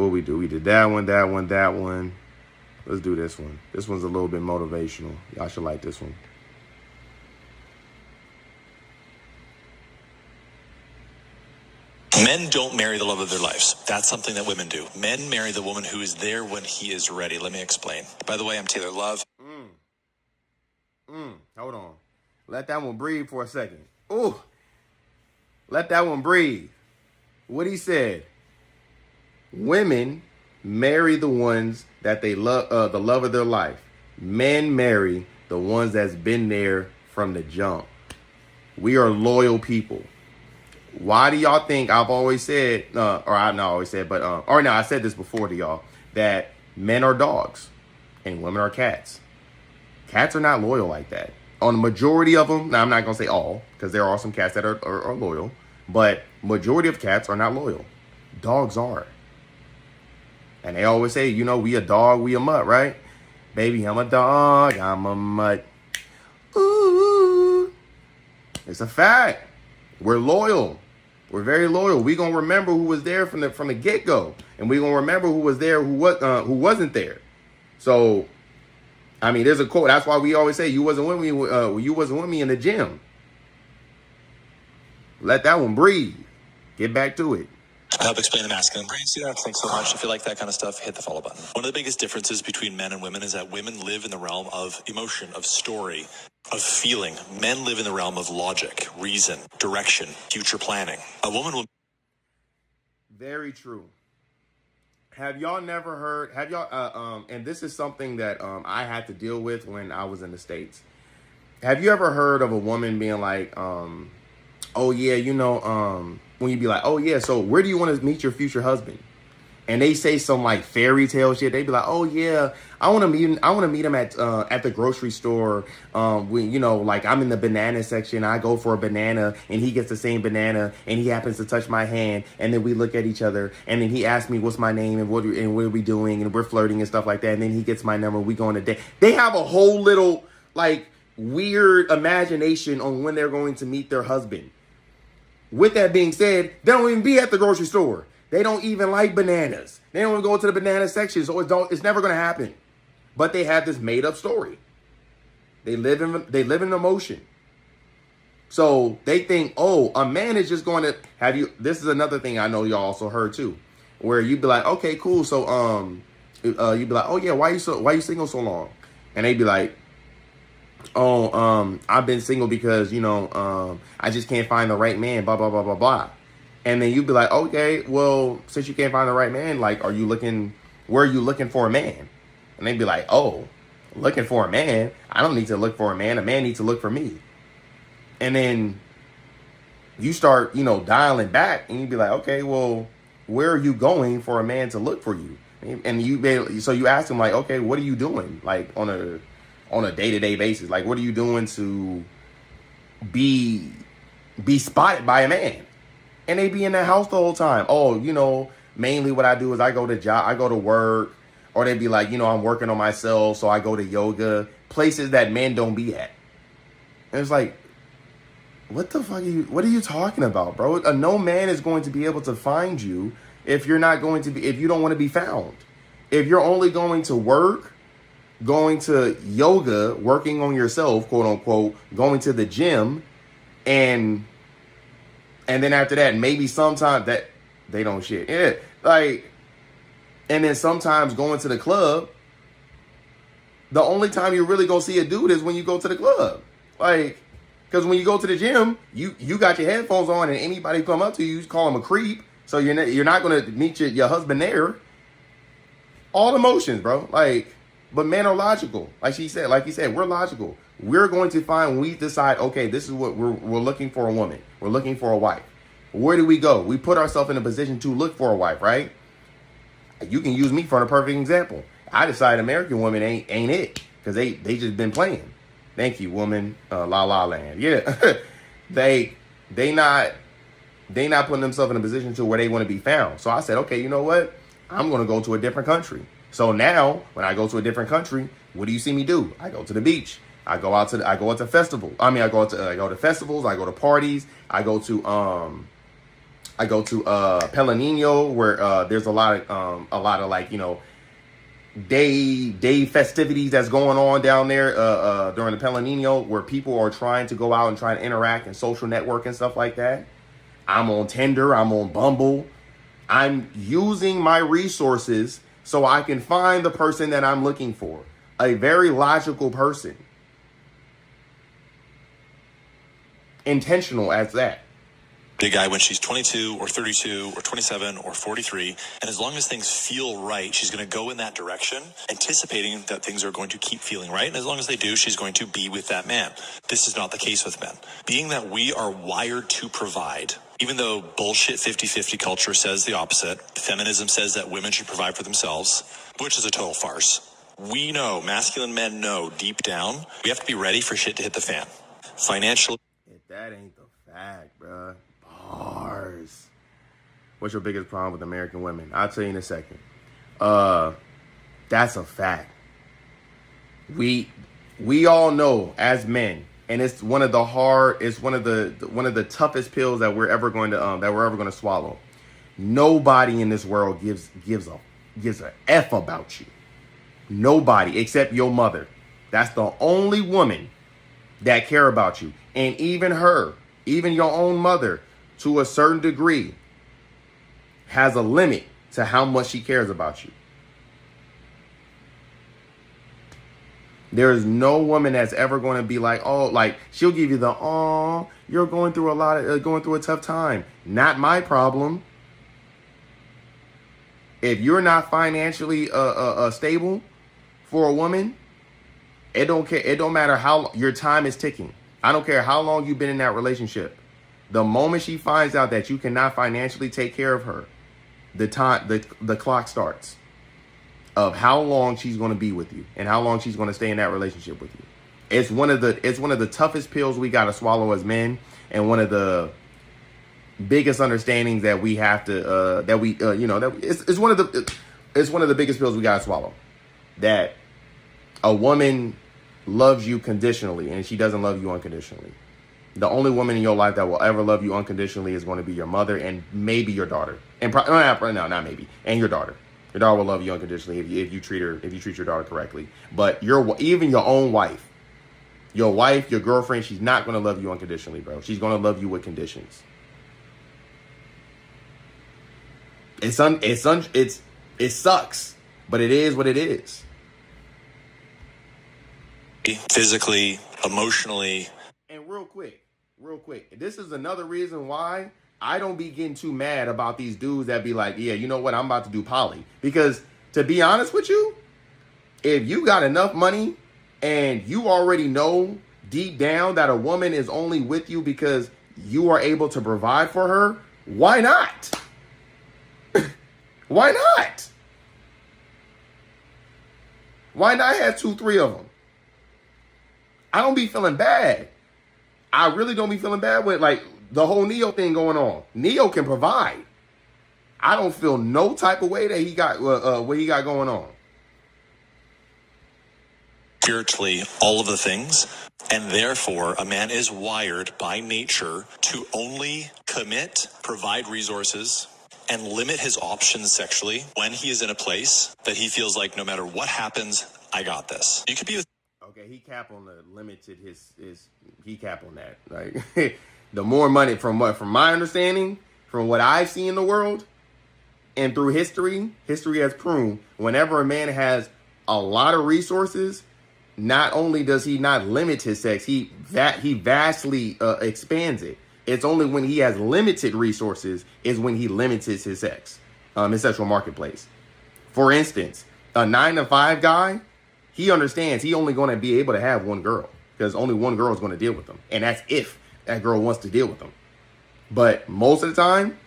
What we do? We did that one, that one, that one. Let's do this one. This one's a little bit motivational. Y'all should like this one. Men don't marry the love of their lives. That's something that women do. Men marry the woman who is there when he is ready. Let me explain. By the way, I'm Taylor Love. Hold on. Let that one breathe for a second. Ooh. Let that one breathe. What he said. Women marry the ones that they love, the love of their life. Men marry the ones that's been there from the jump. We are loyal people. Why do y'all think I've always said, I said this before to y'all, that men are dogs and women are cats. Cats are not loyal like that. On the majority of them, now I'm not going to say all, because there are some cats that are loyal, but majority of cats are not loyal. Dogs are. And they always say, we a dog, we a mutt, right? Baby, I'm a dog, I'm a mutt. Ooh. It's a fact. We're loyal. We're very loyal. We're going to remember who was there from the get-go. And we're going to remember who was there, who wasn't there. So, I mean, there's a quote. That's why we always say, you wasn't with me in the gym. Let that one breathe. Get back to it. Help explain the masculine brain. See that? Thanks so much. If you like that kind of stuff, hit the follow button. One of the biggest differences between men and women is that women live in the realm of emotion, of story, of feeling. Men live in the realm of logic, reason, direction, future planning. A woman will... Very true. Have y'all never heard, and this is something that I had to deal with when I was in the States. Have you ever heard of a woman being like, oh yeah, when you be like, oh yeah, so where do you want to meet your future husband? And they say some like fairy tale shit. They be like, oh yeah, I want to meet him at the grocery store. When like I'm in the banana section, I go for a banana and he gets the same banana and he happens to touch my hand and then we look at each other and then he asks me what's my name and what are we doing and we're flirting and stuff like that. And then he gets my number. We go on a date. They have a whole little like weird imagination on when they're going to meet their husband. With that being said, they don't even be at the grocery store. They don't even like bananas. They don't even go to the banana section, so it's never going to happen. But they have this made up story. They live in emotion. So they think, oh, a man is just going to have you. This is another thing I know y'all also heard too, where you'd be like, okay, cool. So you'd be like, oh yeah, why you single so long? And they'd be like, oh, I've been single because, I just can't find the right man, blah, blah, blah, blah, blah. And then you'd be like, okay, well, since you can't find the right man, like, where are you looking for a man? And they'd be like, oh, looking for a man? I don't need to look for a man. A man needs to look for me. And then you start, dialing back and you'd be like, okay, well, where are you going for a man to look for you? And so you ask him like, okay, what are you doing? Like on a day-to-day basis? Like, what are you doing to be spotted by a man? And they be in the house the whole time. Oh, mainly what I do is I go to work, or they'd be like, I'm working on myself, so I go to yoga, places that men don't be at. And it's like, what the fuck what are you talking about, bro? No man is going to be able to find you if you don't want to be found. If you're only going to work, going to yoga, working on yourself, quote unquote, going to the gym, and then after that, maybe sometimes that they don't shit. Yeah. Like, and then sometimes going to the club, the only time you're really gonna see a dude is when you go to the club. Like, because when you go to the gym, you got your headphones on and anybody come up to you, you call them a creep. So you're not gonna meet your husband there. All emotions, bro. Like, but men are logical. Like you said, we're logical. We're going to find, when we decide, okay, this is what we're looking for a woman. We're looking for a wife. Where do we go? We put ourselves in a position to look for a wife, right? You can use me for a perfect example. I decided American women ain't it, because they just been playing. Thank you, woman. La La Land. Yeah. they not putting themselves in a position to where they want to be found. So I said, okay, you know what? I'm going to go to a different country. So now when I go to a different country, what do you see me do? I go to the beach. I go to festivals. I go to festivals. I go to parties. I go I go to Pelanino, where there's a lot of like, you know, day festivities that's going on down there during the Pelanino, where people are trying to go out and try to interact and social network and stuff like that. I'm on Tinder, I'm on Bumble. I'm using my resources so I can find the person that I'm looking for. A very logical person. Intentional as that. A guy when she's 22 or 32 or 27 or 43, and as long as things feel right, she's going to go in that direction, anticipating that things are going to keep feeling right, and as long as they do, she's going to be with that man. This is not the case with men. Being that we are wired to provide, even though bullshit 50-50 culture says the opposite, feminism says that women should provide for themselves, which is a total farce. We know, masculine men know deep down, we have to be ready for shit to hit the fan. Financially. If that ain't the fact, bruh. Bars. What's your biggest problem with American women? I'll tell you in a second. That's a fact. We all know as men, and it's one of the toughest pills that we're ever going to swallow. Nobody in this world gives a F about you. Nobody except your mother. That's the only woman that care about you. And even her, even your own mother, to a certain degree, has a limit to how much she cares about you. There is no woman that's ever going to be like, oh, like she'll give you the, oh, you're going through a tough time. Not my problem. If you're not financially stable for a woman, it don't care. It don't matter how your time is ticking. I don't care how long you've been in that relationship. The moment she finds out that you cannot financially take care of her, the clock starts of how long she's going to be with you and how long she's going to stay in that relationship with you. It's one of the toughest pills we got to swallow as men, and one of the biggest understandings that we have to it's one of the biggest pills we got to swallow. That a woman loves you conditionally and she doesn't love you unconditionally. The only woman in your life that will ever love you unconditionally is going to be your mother and maybe your daughter. And not maybe. And your daughter. Your daughter will love you unconditionally if you treat your daughter correctly. But even your own wife, your girlfriend, she's not going to love you unconditionally, bro. She's going to love you with conditions. It sucks, but it is what it is. Physically, emotionally. And real quick, this is another reason why I don't be getting too mad about these dudes that be like, yeah, you know what, I'm about to do poly. Because to be honest with you, if you got enough money and you already know deep down that a woman is only with you because you are able to provide for her, why not? Why not? Why not have 2, 3 of them? I don't be feeling bad. I really don't be feeling bad with like the whole Neo thing going on. Neo can provide. I don't feel no type of way that he got what he got going on. Spiritually, all of the things, and therefore a man is wired by nature to only commit, provide resources, and limit his options sexually when he is in a place that he feels like no matter what happens, I got this. You could be with. Okay, he cap on the limited he cap on that. Like the more money from my understanding, from what I've seen in the world and through history has proven whenever a man has a lot of resources, not only does he not limit his sex, he vastly expands it. It's only when he has limited resources is when he limits his sex, his sexual marketplace. For instance, a 9-to-5 guy, he understands he only going to be able to have one girl because only one girl is going to deal with him. And that's if that girl wants to deal with him. But most of the time,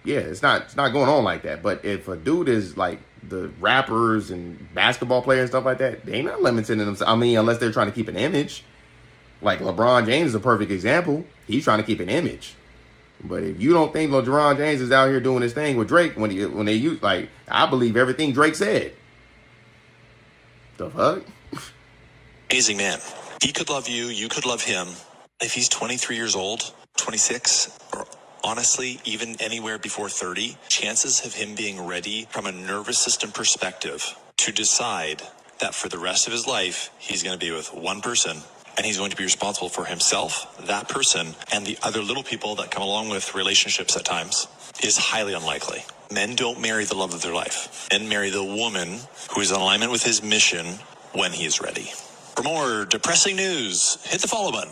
it's not going on like that. But if a dude is like the rappers and basketball players and stuff like that, they ain't not limiting themselves. I mean, unless they're trying to keep an image. Like LeBron James is a perfect example. He's trying to keep an image. But if you don't think LeBron James is out here doing his thing with Drake when they use, like, I believe everything Drake said. The fuck? Amazing man. He could love you. You could love him. If he's 23 years old, 26, or honestly, even anywhere before 30, chances of him being ready from a nervous system perspective to decide that for the rest of his life, he's going to be with one person and he's going to be responsible for himself, that person, and the other little people that come along with relationships at times is highly unlikely. Men don't marry the love of their life. Men marry the woman who is in alignment with his mission when he is ready. For more depressing news, hit the follow button.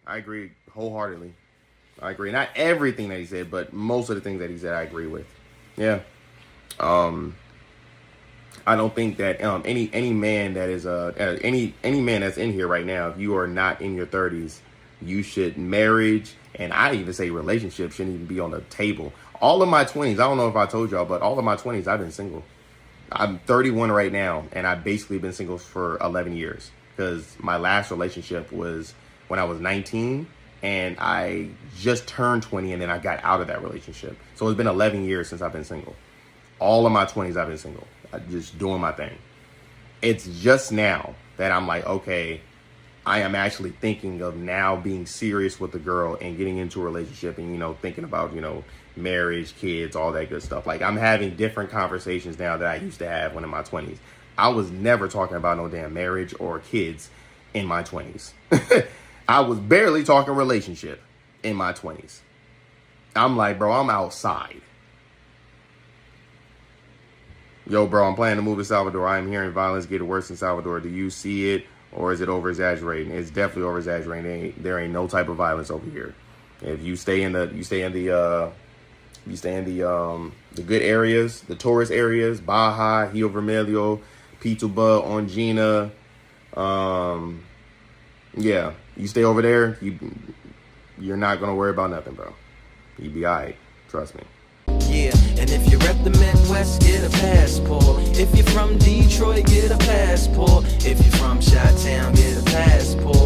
I agree wholeheartedly. I agree. Not everything that he said, but most of the things that he said, I agree with. Yeah. I don't think that any man that is any man that's in here right now, if you are not in your 30s, you should marriage, and I even say relationship shouldn't even be on the table. All of my 20s, I don't know if I told y'all, but all of my 20s, I've been single. I'm 31 right now, and I've basically been single for 11 years because my last relationship was when I was 19, and I just turned 20, and then I got out of that relationship. So it's been 11 years since I've been single. All of my 20s, I've been single. I'm just doing my thing. It's just now that I'm like, okay, I am actually thinking of now being serious with a girl and getting into a relationship and, thinking about, marriage, kids, all that good stuff. Like, I'm having different conversations now that I used to have when in my 20s. I was never talking about no damn marriage or kids in my 20s. I was barely talking relationship in my 20s. I'm like, bro, I'm outside. Yo, bro, I'm planning to move to Salvador. I am hearing violence getting worse in Salvador. Do you see it, or is it over-exaggerating? It's definitely over-exaggerating. There ain't no type of violence over here. If you stay in the good areas, the tourist areas, Baja, Rio Vermelho, Pituba, Ongina, yeah, you stay over there, you're not gonna worry about nothing, bro. You be alright, trust me. Yeah, and if you rep the Midwest, get a passport. If you're from Detroit, get a passport. If you're from Chi-Town, get a passport.